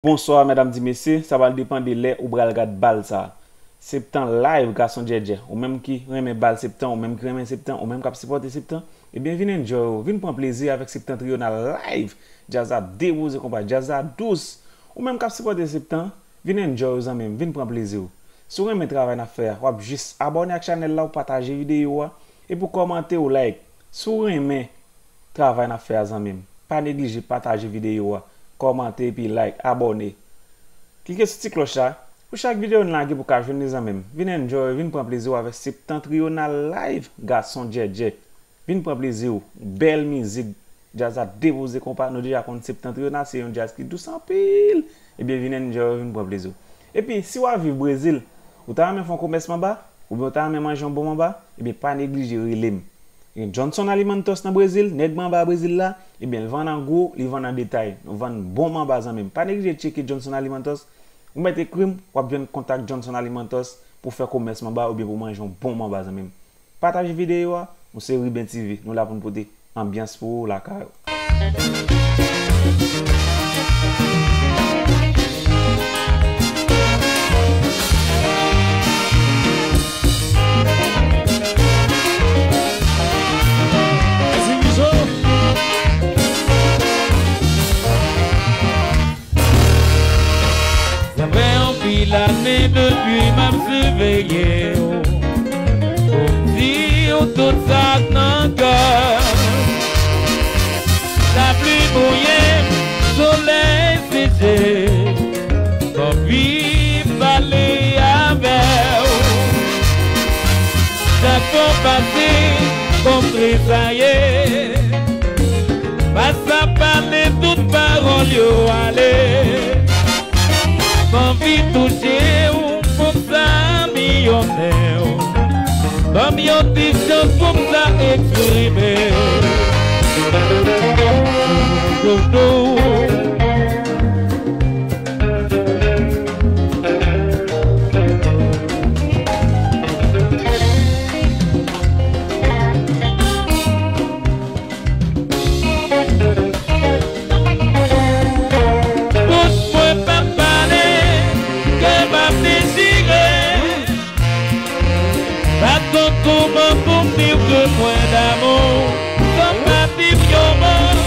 Bonsoir mesdames et messieurs, ça va dépendre de l'air ou bral regarder bal ça. Septembre live garçon Djedje, ou même qui remet bal septembre, ou même qui remet septembre, ou même qui supporte septembre, et bien venez enjoy, venez prendre plaisir avec septembre trio live, jazz à dérouse compas, jazz à douce, ou même qui supporte septembre, venez enjoy aux amis, venez prendre plaisir. Si vous remet travail à faire, ou juste abonner à la chaîne là ou partager vidéo et pour commenter ou like. Si vous remet travail à faire amis, pas négliger partager vidéo. Commenter, puis like, abonner. Cliquez sur cette cloche là. Pour chaque vidéo, on a pour que vous les amis. Venez enjoy, venez prendre plaisir avec septentrionnal live, garçon Djedje. Venez prendre plaisir. Belle musique, jazz à déposer compas. Nous déjà contre septentrionnal, c'est un jazz qui douce en pile. Et bien, venez enjoy, venez prendre plaisir. Et puis, si vous vivez au Brésil, vous avez même fait un commerce en bas, ou vous avez même mangé un bon en bas, et bien, pas négliger relève. Johnson Alimentos dans Brésil, net mamba Brésil là, et bien, ils vendent en gros, ils vendent en détail. Ils vendent bon mamba en même. Pas négliger checker Johnson Alimentos. Vous mettez crime, vous avez contact Johnson Alimentos pour faire commerce mamba ou bien pour manger un bon mamba en même. Partagez vidéo, nous c'est Ruben TV, nous là pour nous porter ambiance pour la carrière. L'année depuis m'a surveillé pour dire tout ça dans le cœur. La pluie mouillée, soleil figé, mon vie balai avec. Chaque fois passé, comme tressaillé, passe à parler toute parole, yo allez. Mon vie touchée ou pour ça millionnaire, comme yon dit chose pour ça exprimer. Point d'amour, comme ma vie violente,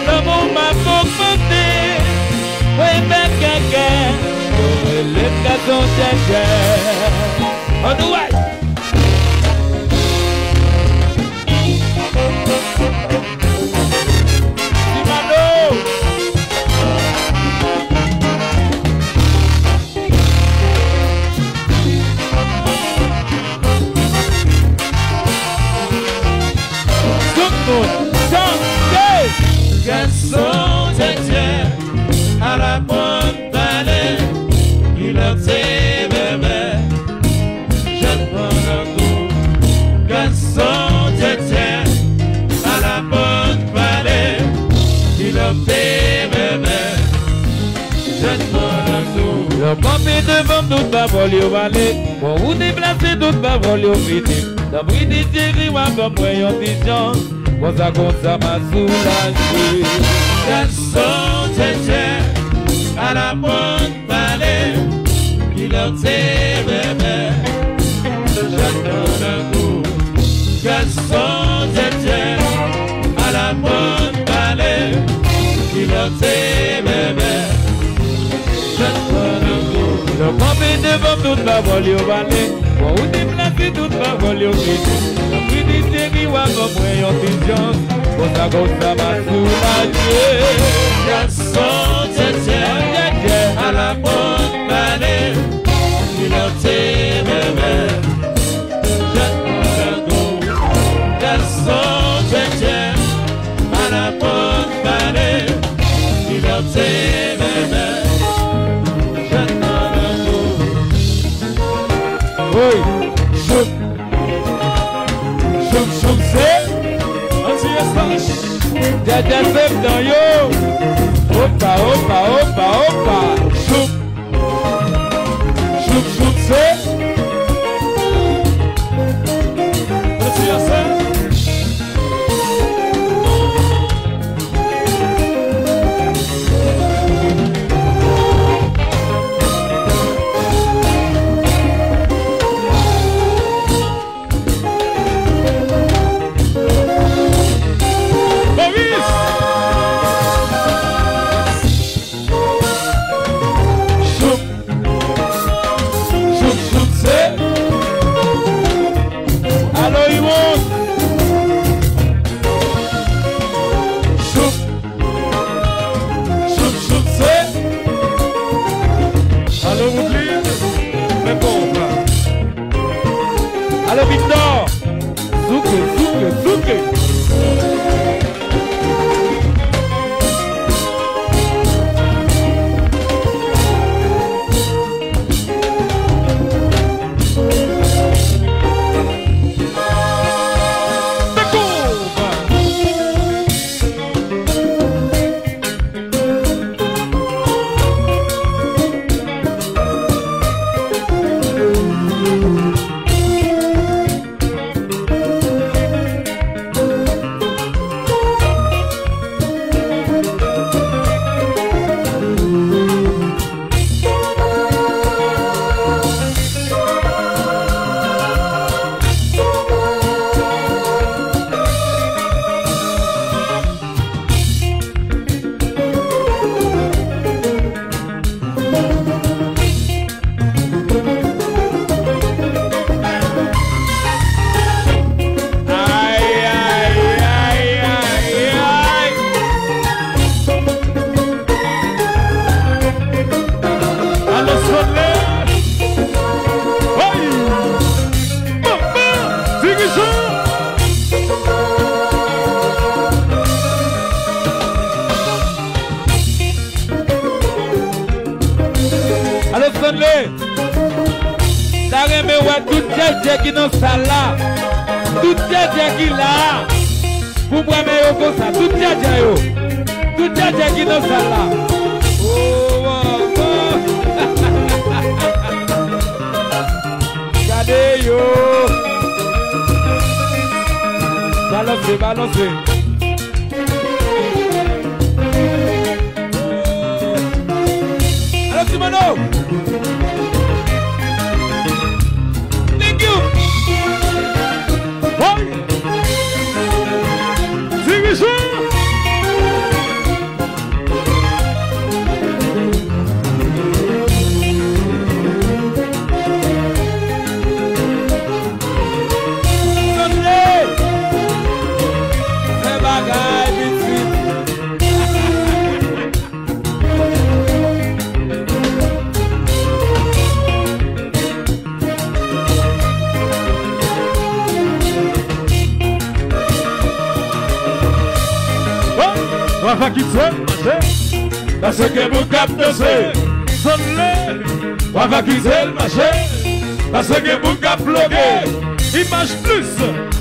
l'amour m'a conforté. Oui, mais quelqu'un, le garçon Djedje. On nous voit. Garçon Djedje à la bonne vallée, il a ses bébés, je prends un coup. Garçon Djedje à la bonne vallée, il a ses bébés, je prends un coup. Le papier devant toute ma voler au valet, pour vous déplacer toute ma voler au vide. Dans le bride Thierry, moi, comme moi, yon vision. Comme ça m'a soulagé. Garçon Djedje à la bonne vallée, il a ses bébés, je donne un coup. Garçon Djedje à la bonne vallée, il a ses bébés, je donne un coup. Le papier devant toute ma voler au valet, pour vous déplacer toute ma voler au vide. Ça m'a soulagé. Garçon Djedje à la bonne vallée, il a ses bébés, je prends un coup. Garçon Djedje à la bonne vallée, il a ses bébés, je prends un coup. Oui, chouk, c'est Djedje septembre yo. Opa, opa, opa, opa. Chouk, c'est. sonne-le. T'as remis ouais tout djé qui dans salle là. Tout djé qui là. Pour moi mais comme ça, tout djé yo. Tout djé qui dans salle là. Oh oh. Regardez yo. Balancez, balancez. Alors Simano. Thank you. Hey. Sigue Wafa qui se parce que vous captez, sonne-le. Wafa qui se marché, parce que vous captez, image plus.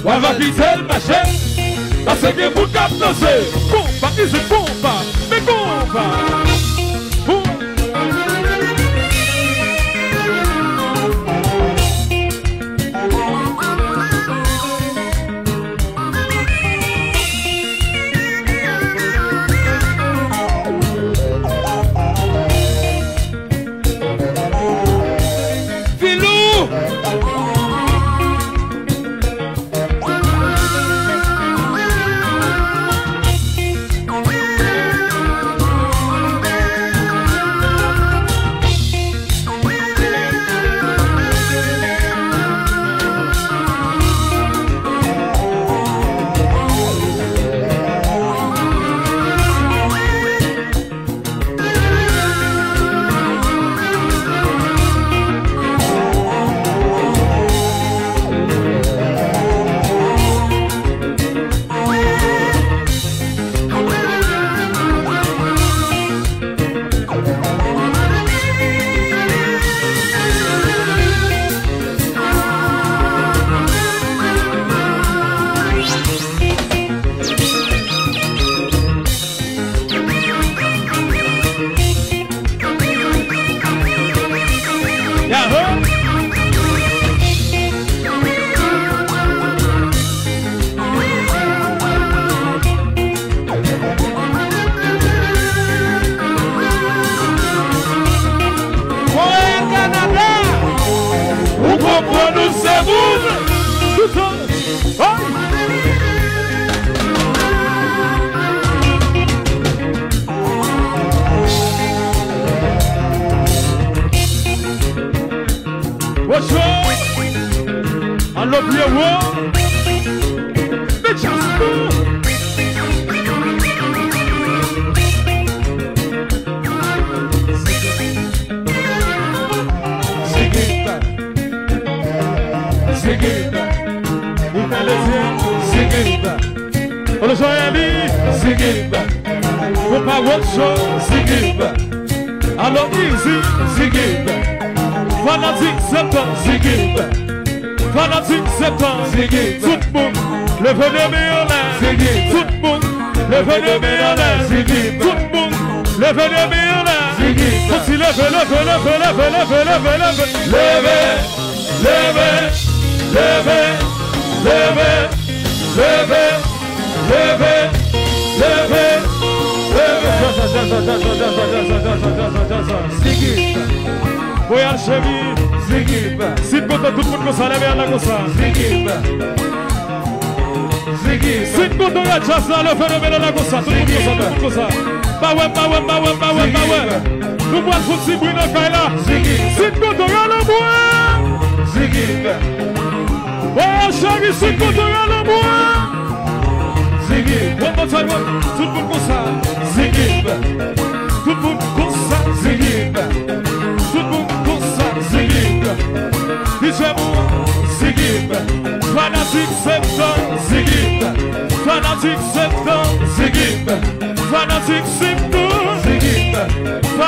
Wafa qui se marché, parce que vous captez, compa, ils se compa, mais compa.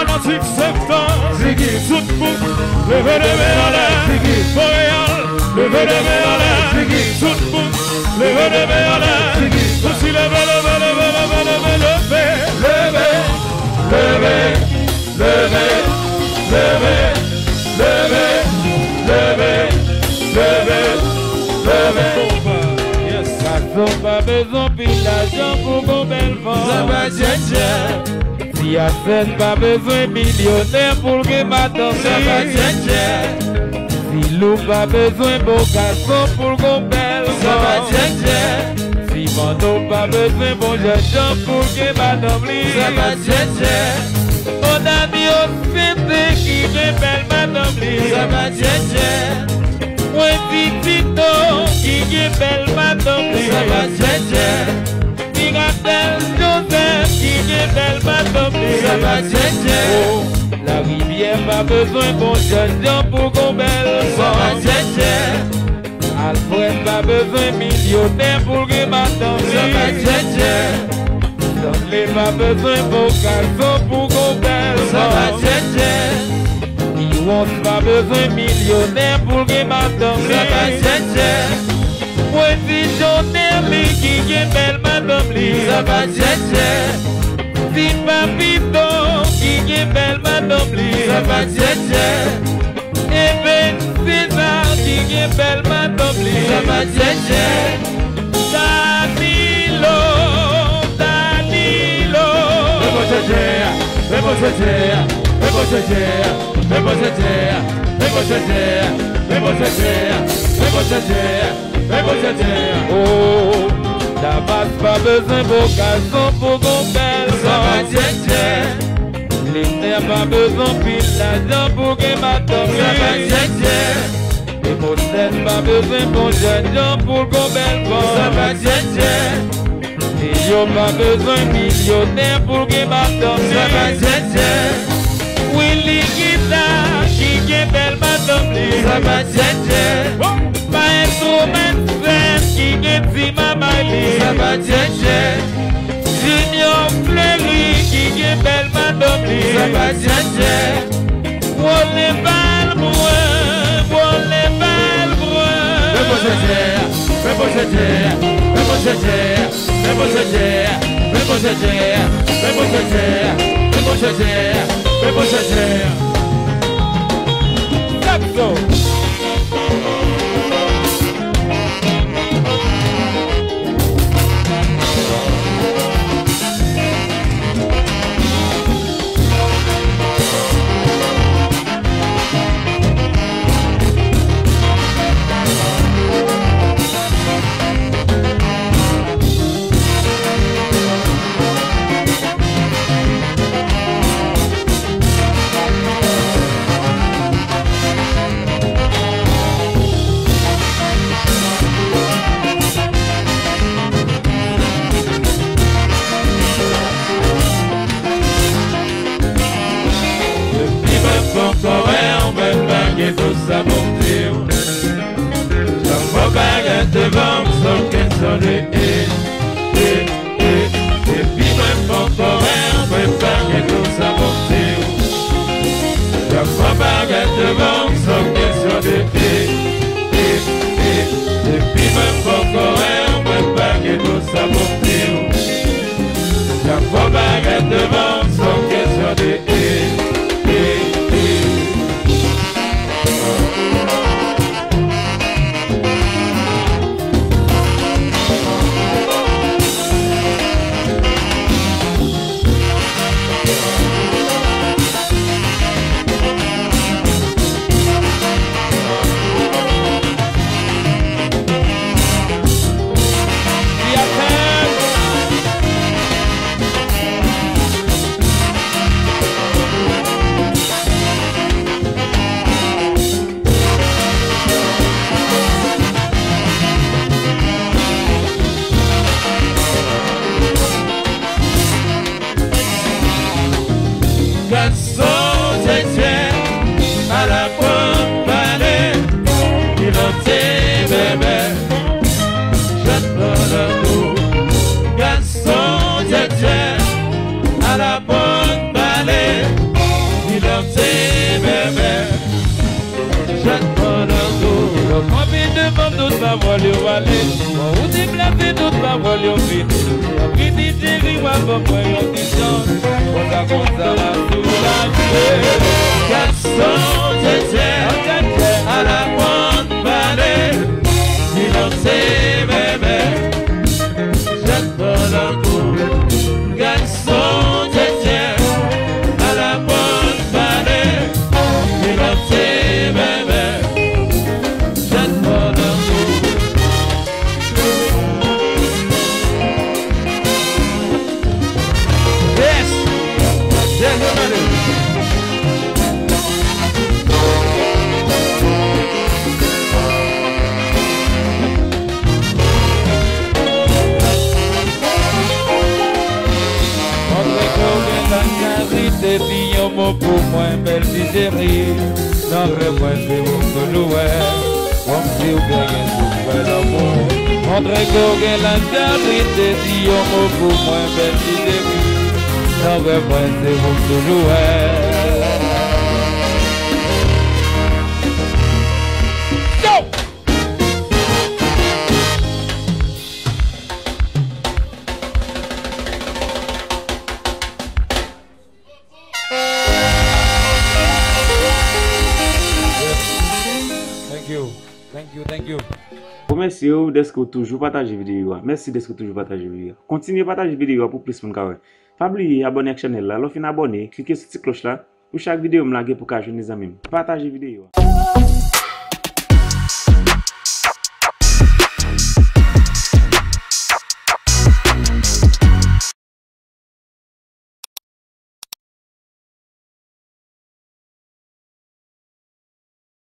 fanatique septembre, tout le monde, levez les mains en l'air, Montréal, levez les mains en l'air, tout le monde, levez les mains en l'air, aussi levez, levez, levez, levez, levez, levez, levez, levez, levez, levez, levez, levez, levez, levez. Garçon pas besoin pile d'argent pour qu'on belle vente. Ça va tchétché. Si à scène pas besoin millionnaire pour que madame. Ça va tchétché. Si loup pas besoin bon garçon pour qu'on belle vente. Ça va tchétché. Si Mano pas besoin bon jeune gens pour que madame lit. Ça va tchétché. On a mis au fête qui est belle madame lit. Ça va tchétché. Ouais, Tito, qui est belle madame lit. Ça va tchétché. Miratel Joseph, qui est belle madame lit. Ça va tchétché. Oh, la rivière pas besoin bon jeune gens pour qu'on belle Ça va vente. tchétché. Alfred pas besoin millionnaire pour que madame Ça va lit. tchétché. Stanley pas besoin bon garçon pour qu'on belle Ça va vente. tchétché. Iwon pas besoin millionnaire pour que madame Ça va lit. tchétché. Ouais, visionnaire qui est belle madame lit. Ça va tchétché. Si papito qui est belle madame lit. Ça va tchétché. Et Ben César qui est belle madame lit. Ça va tchétché. Danilo, Danilo. Oh, Damas pas besoin de garçon pour qu'on belle Ça va vente. tchétché. Les terres pas besoin pile d'argent pour que madame Ça va lit. tchétché. Et mon tête pas besoin bon jeune gens pour qu'on belle Ça va vente. tchétché. Et yo pas besoin millionnaire pour que madame Ça va lit. tchétché. Willy Guitar qui est belle madame lit. Ça va tchétché. Maestro Menzel qui est dit maman lit. Ça va tchétché. Junior Fleury qui est belle madame lit. Ça va tchétché. Wole Balbrun, Wole Balbrun. Saxo. Tout ça pour dire. J'en vois baguette devant, sauf qu'elle sonne et puis même pour correr, on peut baguette tout ça pour dire. J'en vois baguette devant, sauf qu'elle sonne et puis même pour correr, on peut baguette tout ça pour dire. J'en vois baguette devant, sauf qu'elle sonne et Quand il demande toute ma voix, lui aller. Quand vous déplacez toute ma voix, lui fini. Quand il dit chérie, moi, pas moi, on dit non. Quand ça m'a soulagé. Garçon, j'étais à la grande vallée. Silencez, bébé. Jette pas l'amour. Garçon, j'étais à la grande vallée. Silencez, bébé. Jette pas l'amour. Yes! Yes, everybody! Te diyo mo pou mwen bel si chéri. Nan represe moun ke louè. Kom si ou genyen sou bel amou. Montre ko gen la chéri. Te diyo mo pou mwen bel si chéri. Nan represe moun ke louè. Thank you. Merci d'être toujours partagé vidéo. Merci d'être toujours partagé vidéo. Continuez à partager vidéo pour plus de monde. Pas oublier abonner à la chaîne là. Lorsque vous abonnez, cliquez sur cette cloche là pour chaque vidéo me pour que je vous amis. Partagez vidéo.